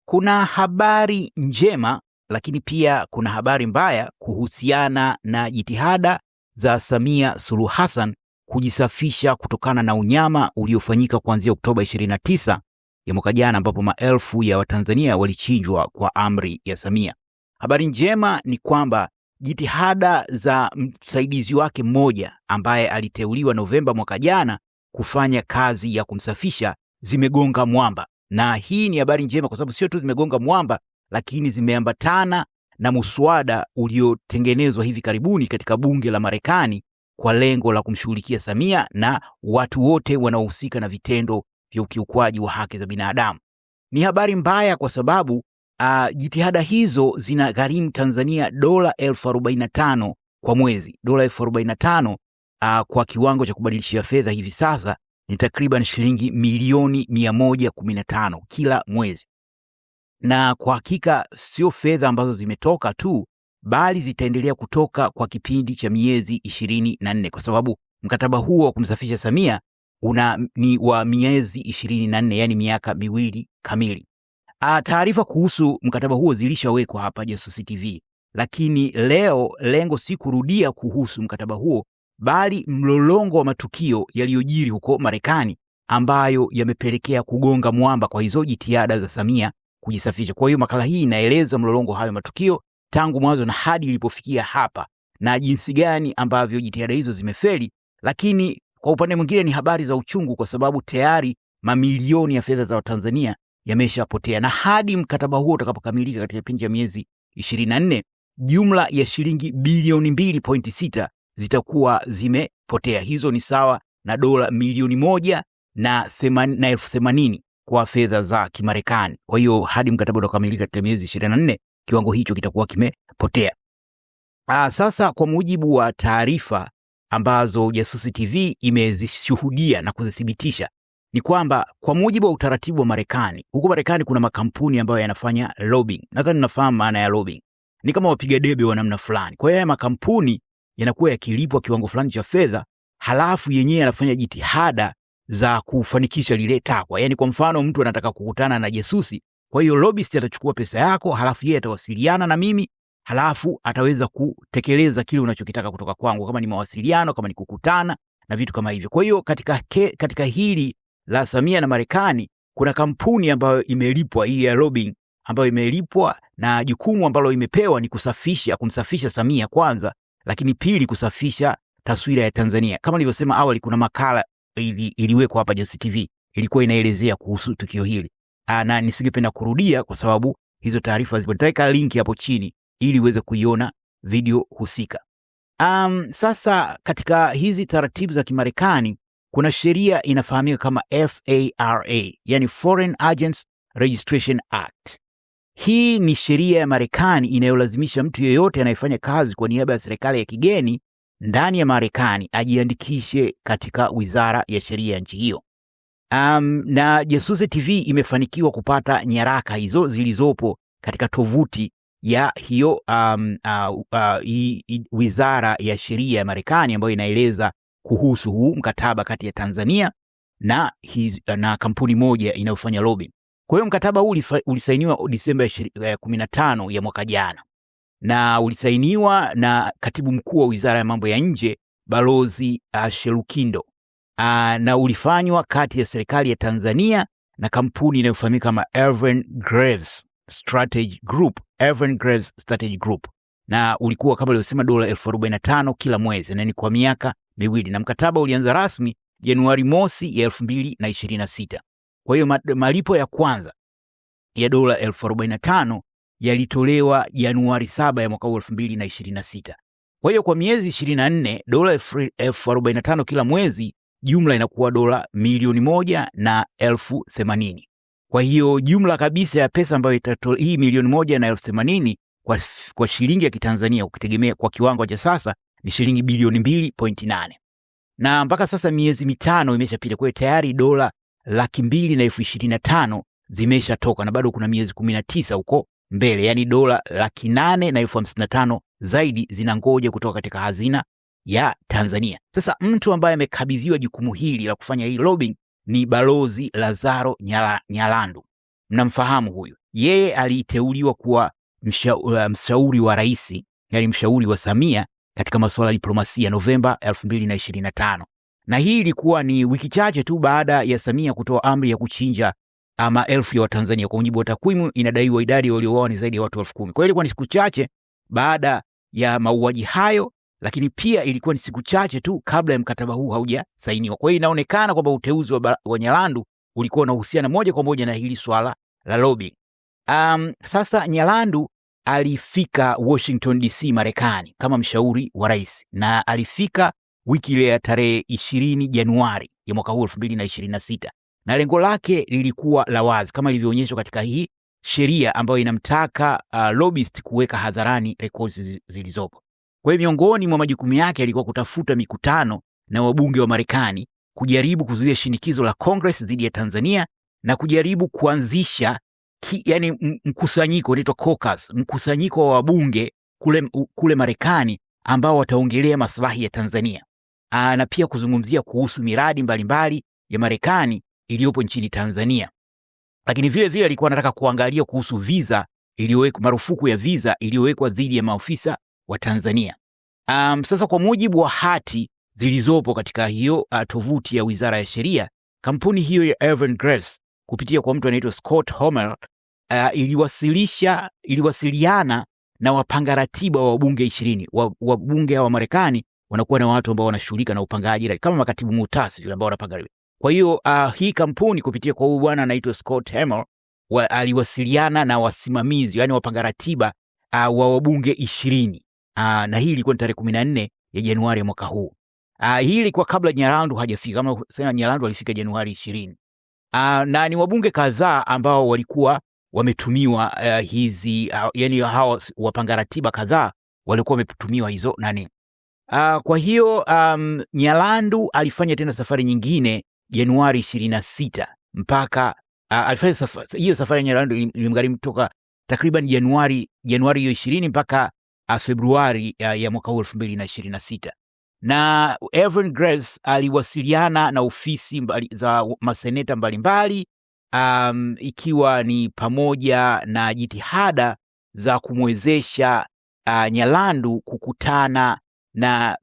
Kuna habari njema lakini pia kuna habari mbaya kuhusiana na jitihada za Samia Suluhu Hassan kujisafisha kutokana na unyama uliofanyika kuanzia Oktoba 29 ya mwaka jana, ambapo maelfu ya Watanzania walichinjwa kwa amri ya Samia. Habari njema ni kwamba jitihada za msaidizi wake mmoja ambaye aliteuliwa Novemba mwaka jana kufanya kazi ya kumsafisha zimegonga mwamba. Na hii ni habari njema kwa sababu sio tu zimegonga mwamba, lakini zimeambatana na muswada uliotengenezwa hivi karibuni katika bunge la Marekani kwa lengo la kumshughulikia Samia na watu wote wanaohusika na vitendo vya ukiukwaji wa haki za binadamu. Ni habari mbaya kwa sababu jitihada hizo zinagharimu Tanzania dola 45,000 kwa mwezi. Dola 45,000 kwa kiwango cha kubadilishia fedha hivi sasa ni takriban shilingi milioni 115 kila mwezi. Na kwa hakika sio fedha ambazo zimetoka tu, bali zitaendelea kutoka kwa kipindi cha miezi 24, kwa sababu mkataba huo wa kumsafisha Samia ni wa miezi 24, yani miaka 2 kamili. Taarifa kuhusu mkataba huo zilishawekwa hapa Jasusi TV, lakini leo lengo si kurudia kuhusu mkataba huo, bali mlolongo wa matukio yaliyojiri huko Marekani ambayo yamepelekea kugonga mwamba kwa hizo jitihada za Samia kujisafisha. Kwa hiyo makala hii inaeleza mlolongo hayo matukio tangu mwanzo na hadi ilipofikia hapa na jinsi gani ambavyo jitihada hizo zimefeli. Lakini kwa upande mwingine ni habari za uchungu kwa sababu tayari mamilioni ya fedha za Watanzania yameshapotea, na hadi mkataba huo utakapokamilika katika kipindi cha miezi 24, jumla ya shilingi bilioni 2.6 zitakuwa zimepotea. Hizo ni sawa na dola milioni 1,080,000 kwa fedha za Kimarekani. Kwa hiyo hadi mkataba utakapokamilika katika miezi 24, kiwango hicho kitakuwa kimepotea. Sasa kwa mujibu wa taarifa ambazo Jasusi TV imezishuhudia na kuzithibitisha ni kwamba kwa mujibu wa utaratibu wa Marekani, huko Marekani kuna makampuni ambayo yanafanya lobbying. Nadhani nafahamu maana ya lobbying. Ni kama wapiga debe wa namna fulani. Kwa hiyo haya makampuni yanakuwa yakilipwa kiwango fulani cha fedha, halafu yenyewe yanafanya jitihada za kufanikisha lile takwa. Yaani kwa mfano mtu anataka kukutana na Jasusi, kwa hiyo lobbyist atachukua pesa yako, halafu yeye atawasiliana na mimi, halafu ataweza kutekeleza kile unachokitaka kutoka kwangu, kama ni mawasiliano, kama ni kukutana na vitu kama hivyo. Kwa hiyo katika hili la Samia na Marekani kuna kampuni ambayo imelipwa hii ya lobbying, ambayo imelipwa na jukumu ambalo imepewa ni kumsafisha Samia kwanza, lakini pili kusafisha taswira ya Tanzania. Kama nilivyosema awali, kuna makala iliwekwa hapa Jasusi TV ilikuwa inaelezea kuhusu tukio hili. Na nisingependa kurudia kwa sababu hizo taarifa zipo. Nitaweka link hapo chini ili uweze kuiona video husika. Sasa katika hizi taratibu za Kimarekani kuna sheria inafahamika kama FARA, yani Foreign Agents Registration Act. Hii ni sheria ya Marekani inayolazimisha mtu yeyote anayefanya kazi kwa niaba ya serikali ya kigeni ndani ya Marekani ajiandikishe katika Wizara ya Sheria ya nchi hiyo. Na Jasusi TV imefanikiwa kupata nyaraka hizo zilizopo katika tovuti ya hiyo Wizara ya Sheria ya Marekani ambayo inaeleza kuhusu huu mkataba kati ya Tanzania na kampuni moja inayofanya lobbying. Kwa hiyo mkataba huu ulisainiwa Disemba 15 ya mwaka jana na ulisainiwa na Katibu Mkuu wa Wizara ya Mambo ya Nje Balozi Shelukindo, na ulifanywa kati ya serikali ya Tanzania na kampuni inayofahamika kama Evergraves Strategy Group, na ulikuwa kama nilivyosema dola 45,000 kila mwezi, na ni kwa miaka 2, na mkataba ulianza rasmi Januari 1 ya 2026. Kwa hiyo malipo ya kwanza ya dola 45,000 yalitolewa Januari 7 ya mwaka 2026. Kwa hiyo kwa miezi 24, dola 45,000 kila mwezi, jumla inakuwa dola milioni 1,080,000. Kwa hiyo jumla kabisa ya pesa ambayo hii milioni 1,080,000 kwa shilingi ya Kitanzania ukitegemea kwa kiwango cha sasa ni shilingi bilioni 2.8. Na mpaka sasa miezi 5 imeshapita, kwa hiyo tayari dola 225,000 zimeshatoka na bado kuna miezi 19 huko mbele, yani dola 855,000 zaidi zinangoja kutoka katika hazina ya Tanzania. Sasa mtu ambaye amekabidhiwa jukumu hili la kufanya hii lobbying ni Balozi Lazaro Nyalandu. Mnamfahamu huyu. yeye aliteuliwa kuwa mshauri wa rais, yani mshauri wa Samia katika masuala ya diplomasia Novemba 2025. Na hii ilikuwa ni wiki chache tu baada ya Samia kutoa amri ya kuchinja maelfu ya Watanzania. Kwa mujibu wa takwimu, inadaiwa idadi waliouawa ni zaidi ya watu 10,000. Kwa hiyo ilikuwa ni siku chache baada ya mauaji hayo, lakini pia ilikuwa ni siku chache tu kabla ya mkataba huu haujasainiwa. Kwa hiyo inaonekana kwamba uteuzi wa Nyalandu ulikuwa unahusiana moja kwa moja na hili swala la lobbying. Sasa Nyalandu alifika Washington DC, Marekani kama mshauri wa rais, na alifika wiki ile ya tarehe 20 Januari ya mwaka huu 2026, na lengo lake lilikuwa la wazi kama ilivyoonyeshwa katika hii sheria ambayo inamtaka lobbyist kuweka hadharani rekodi zilizopo. Kwa hiyo miongoni mwa majukumu yake yalikuwa kutafuta mikutano na wabunge wa Marekani, kujaribu kuzuia shinikizo la Congress dhidi ya Tanzania na kujaribu kuanzisha yani mkusanyiko unaitwa caucus, mkusanyiko wa wabunge kule Marekani ambao wataongelea maslahi ya Tanzania. Na pia kuzungumzia kuhusu miradi mbalimbali ya Marekani iliyopo nchini Tanzania. Lakini vile vile alikuwa anataka kuangalia kuhusu visa iliyowekwa, marufuku ya visa iliyowekwa dhidi ya maafisa wa Tanzania. Sasa kwa mujibu wa hati zilizopo katika hiyo tovuti ya Wizara ya Sheria, kampuni hiyo ya Evergrande kupitia kwa mtu anaitwa Scott Homer iliwasiliana na wapanga ratiba wa wabunge 20. Wabunge wa Marekani wanakuwa na watu ambao wanashughulika na upangaji kama makatibu muhtasari vile ambao wanapanga. Kwa hiyo hii kampuni kupitia kwa huyu bwana anaitwa Scott Homer aliwasiliana na wasimamizi, yani wapanga ratiba wa wabunge 20. Na hii ilikuwa tarehe 14 ya Januari ya mwaka huu. Hii ilikuwa kabla Nyalandu hajafika. Kama sema Nyalandu alifika Januari 20. Na ni wabunge kadhaa ambao walikuwa wametumiwa yani hao wapanga ratiba kadhaa walikuwa wametumiwa hizo nani. Kwa hiyo Nyalandu alifanya tena safari nyingine Januari 26 mpaka alifanya hiyo safari ya Nyalandu ilimgharimu toka takriban Januari hiyo 20 mpaka Februari ya mwaka 2026. Na Evergrande aliwasiliana na ofisi za maseneta mbalimbali ikiwa ni pamoja na jitihada za kumwezesha Nyalandu kukutana na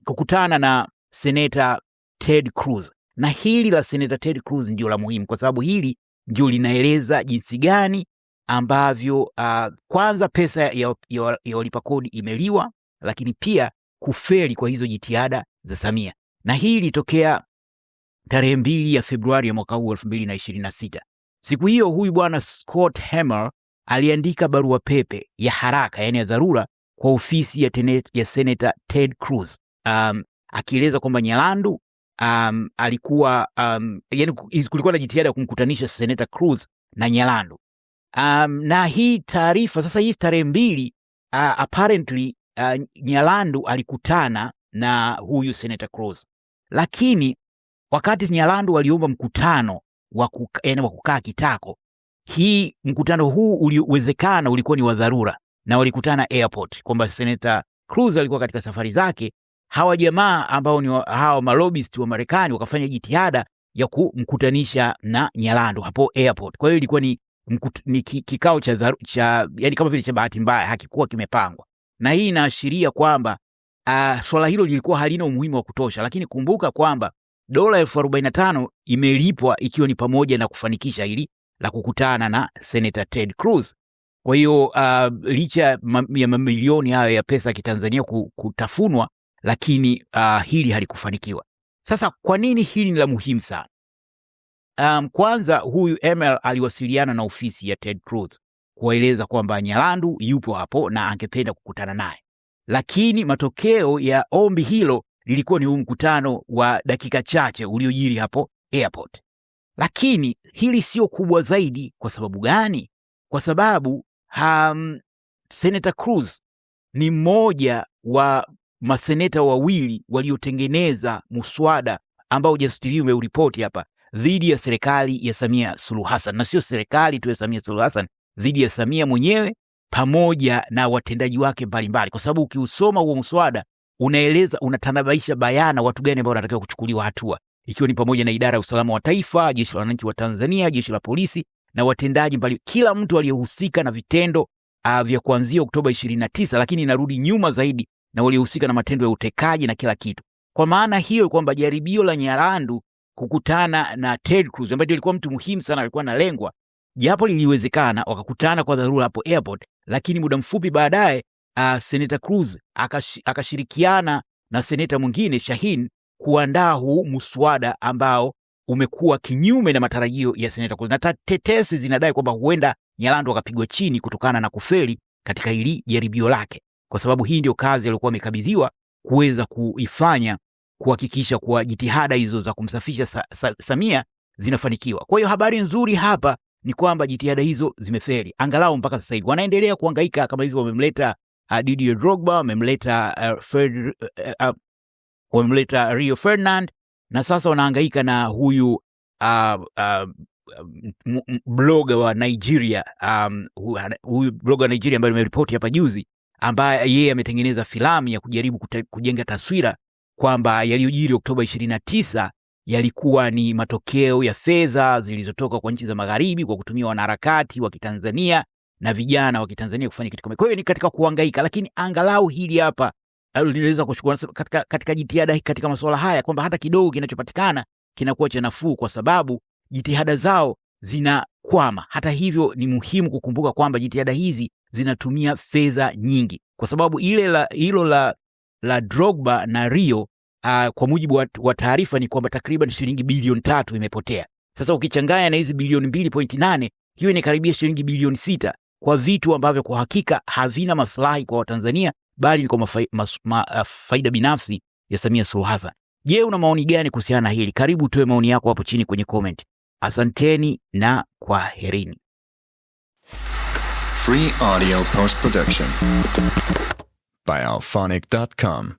kukutana na Seneta Ted Cruz. Na hili la Seneta Ted Cruz ndio la muhimu, kwa sababu hili ndio linaeleza jinsi gani ambavyo kwanza pesa ya walipa kodi imeliwa, lakini pia kufeli kwa hizo jitihada za Samia. Na hii ilitokea tarehe 2 ya Februari ya mwaka huu 2026. Siku hiyo huyu bwana Scott Homer aliandika barua pepe ya haraka, yani ya dharura, kwa ofisi ya Senator Ted Cruz, akieleza kwamba Nyalandu alikuwa yani kulikuwa na jitihada ya kumkutanisha Senator Cruz na Nyalandu. Na hii taarifa sasa, hii tarehe 2 apparently Nyalandu alikutana na huyu Senator Cruz, lakini wakati Nyalandu aliomba mkutano wa kukaa kitako, hii mkutano huu uliwezekana ulikuwa ni wa dharura na walikutana airport, kwamba Senator Cruz alikuwa katika safari zake. Hawa jamaa ambao ni hawa malobbyist wa Marekani wakafanya jitihada ya kumkutanisha na Nyalandu hapo airport. Kwa hiyo ilikuwa ni kikao cha yani kama vile cha bahati mbaya, hakikuwa kimepangwa. Na hii inaashiria kwamba swala hilo lilikuwa halina umuhimu wa kutosha, lakini kumbuka kwamba dola 45,000 imelipwa ikiwa ni pamoja na kufanikisha hili la kukutana na Senator Ted Cruz. Kwa hiyo licha ya mamilioni hayo ya pesa ya Kitanzania kutafunwa, lakini hili halikufanikiwa. Sasa kwa nini hili ni la muhimu sana? Kwanza huyu ML aliwasiliana na ofisi ya Ted Cruz kuwaeleza kwamba Nyalandu yupo hapo na angependa kukutana naye. Lakini matokeo ya ombi hilo lilikuwa ni mkutano wa dakika chache uliojiri hapo airport. Lakini hili sio kubwa zaidi. Kwa sababu gani? Kwa sababu Senator Cruz ni mmoja wa maseneta wawili waliotengeneza muswada ambao Just TV umeuripoti hapa dhidi ya serikali ya Samia Suluhu Hassan, na sio serikali tu ya Samia Suluhu Hassan, dhidi ya Samia mwenyewe pamoja na watendaji wake mbalimbali. Kwa sababu ukiusoma huo muswada unaeleza, unatanabaisha bayana watu gani ambao wanatakiwa kuchukuliwa hatua, ikiwa ni pamoja na idara ya usalama wa taifa, jeshi la wananchi wa Tanzania, jeshi la polisi na watendaji mbali, kila mtu aliyehusika na vitendo vya kuanzia Oktoba 29, lakini inarudi nyuma zaidi na waliohusika na matendo ya utekaji na kila kitu. Kwa maana hiyo kwamba jaribio la Nyalandu kukutana na Ted Cruz ambaye alikuwa mtu muhimu sana, alikuwa analengwa, japo liliwezekana wakakutana kwa dharura hapo airport, lakini muda mfupi baadaye Senator Cruz akashirikiana na seneta mwingine Shaheen kuandaa huu muswada ambao umekuwa kinyume na matarajio ya Senator Cruz, na tetesi zinadai kwamba huenda Nyalandu akapigwa chini kutokana na kufeli katika hili jaribio lake, kwa sababu hii ndio kazi aliyokuwa amekabidhiwa kuweza kuifanya, kuhakikisha kuwa jitihada hizo za kumsafisha Samia zinafanikiwa. Kwa hiyo habari nzuri hapa ni kwamba jitihada hizo zimefeli, angalau mpaka sasa hivi wanaendelea kuhangaika. Kama hivyo wamemleta Didier Drogba, wamemleta Rio Ferdinand, na sasa wanahangaika na huyu blogger wa Nigeria, huyu blogger wa Nigeria ambaye nimeripoti hapa juzi, ambaye yeye ametengeneza filamu ya kujaribu kujenga taswira kwamba yaliyojiri Oktoba 29 yalikuwa ni matokeo ya fedha zilizotoka kwa nchi za magharibi kwa kutumia wanaharakati wa Kitanzania na vijana wa Kitanzania kufanya kitu kama. Kwa hiyo ni katika kuhangaika, lakini angalau hili hapa linaweza kushukuru katika jitihada katika masuala haya, kwamba hata kidogo kinachopatikana kinakuwa cha nafuu, kwa sababu jitihada zao zinakwama. Hata hivyo ni muhimu kukumbuka kwamba jitihada hizi zinatumia fedha nyingi, kwa sababu hilo la Drogba na Rio, kwa mujibu wa taarifa ni kwamba takriban shilingi bilioni 3 imepotea. Sasa ukichanganya na hizi bilioni 2.8, hiyo inakaribia shilingi bilioni 6 kwa vitu ambavyo kwa hakika havina maslahi kwa Watanzania, bali ni kwa faida binafsi ya Samia Suluhu Hassan. Je, una maoni gani kuhusiana na hili? Karibu utoe maoni yako hapo chini kwenye comment. Asanteni na kwaherini. Free audio post production by alphonic.com.